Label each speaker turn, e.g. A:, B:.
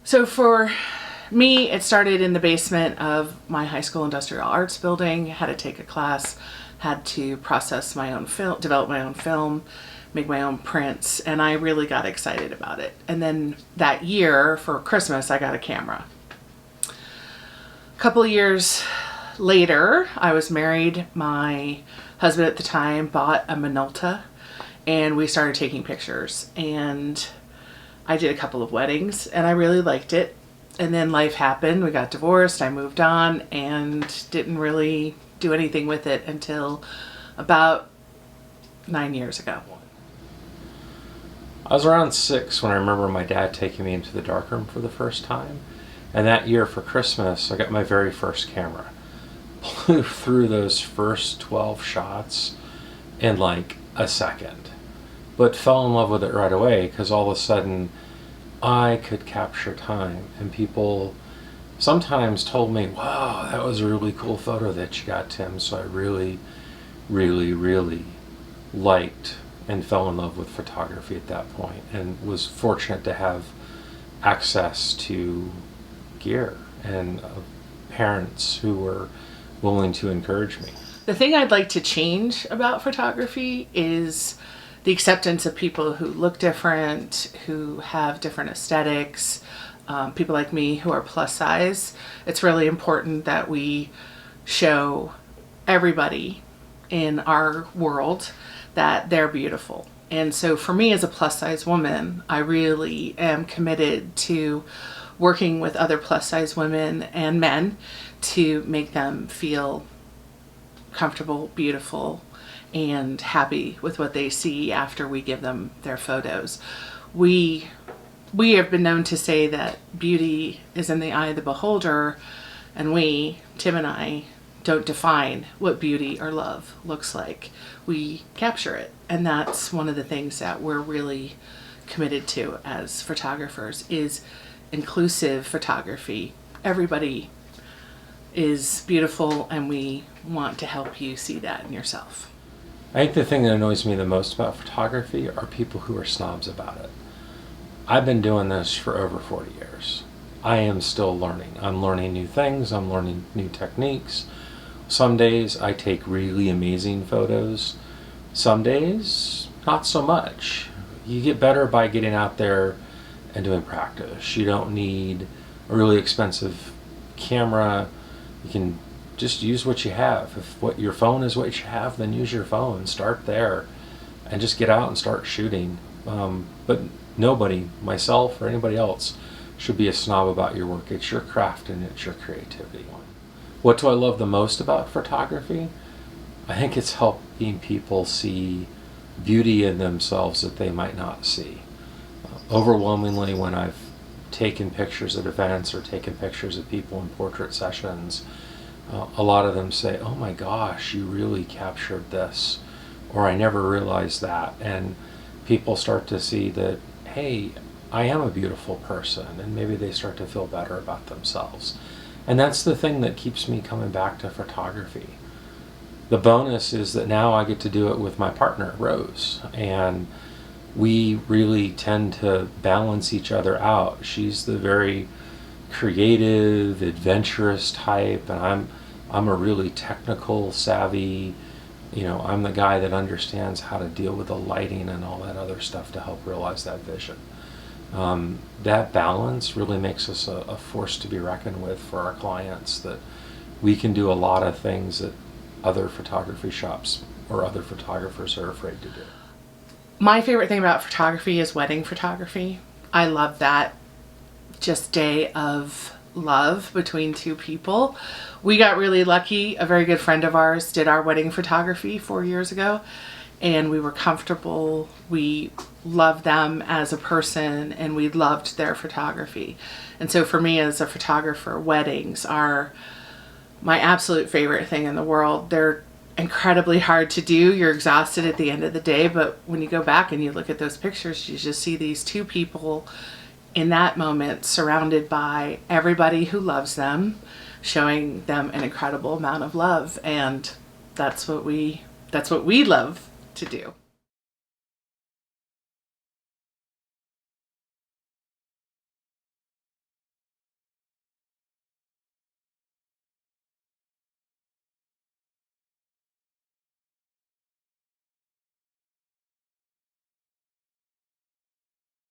A: So for me, it started in the basement of my high school industrial arts building. Had to take a class, had to process my own film, develop my own film, make my own prints, and I really got excited about it. And then that year for Christmas, I got a camera. A couple of years later, I was married. My husband at the time bought a Minolta, and we started taking pictures. And I did a couple of weddings, and I really liked it. And then life happened. We got divorced. I moved on and didn't really do anything with it until about 9 years ago.
B: I was around 6 when I remember my dad taking me into the darkroom for the first time. And that year for Christmas, I got my very first camera. Blew through those first 12 shots in like a second. But fell in love with it right away because all of a sudden I could capture time. And people sometimes told me, wow, that was a really cool photo that you got, Tim. So I really, really, really liked and fell in love with photography at that point, and was fortunate to have access to gear and parents who were willing to encourage me.
A: The thing I'd like to change about photography is the acceptance of people who look different, who have different aesthetics, people like me who are plus size. It's really important that we show everybody in our world that they're beautiful. And so for me as a plus size woman, I really am committed to working with other plus size women and men to make them feel comfortable, beautiful, and happy with what they see after we give them their photos. We have been known to say that beauty is in the eye of the beholder, and we, Tim and I, don't define what beauty or love looks like. We capture it. And that's one of the things that we're really committed to as photographers is inclusive photography. Everybody is beautiful, and we want to help you see that in yourself.
B: I think the thing that annoys me the most about photography are people who are snobs about it. I've been doing this for over 40 years. I am still learning. I'm learning new things. I'm learning new techniques. Some days I take really amazing photos. Some days, not so much. You get better by getting out there and doing practice. You don't need a really expensive camera. You can just use what you have. If what your phone is what you have, then use your phone. Start there and just get out and start shooting. But nobody, myself or anybody else, should be a snob about your work. It's your craft and it's your creativity. What do I love the most about photography? I think it's helping people see beauty in themselves that they might not see. Overwhelmingly, when I've taken pictures at events or taken pictures of people in portrait sessions, a lot of them say, oh my gosh, you really captured this, or I never realized that. And people start to see that, hey, I am a beautiful person, and maybe they start to feel better about themselves. And that's the thing that keeps me coming back to photography. The bonus is that now I get to do it with my partner, Rose, and we really tend to balance each other out. She's the very creative, adventurous type, and I'm a really technical, savvy, I'm the guy that understands how to deal with the lighting and all that other stuff to help realize that vision. That balance really makes us a force to be reckoned with for our clients, that we can do a lot of things that other photography shops or other photographers are afraid to do.
A: My favorite thing about photography is wedding photography. I love that just day of love between two people. We got really lucky. A very good friend of ours did our wedding photography 4 years ago, and we were comfortable. We loved them as a person, and we loved their photography. And so for me as a photographer, weddings are my absolute favorite thing in the world. They're incredibly hard to do. You're exhausted at the end of the day, but when you go back and you look at those pictures, you just see these two people in that moment surrounded by everybody who loves them, showing them an incredible amount of love. And that's what we love to do.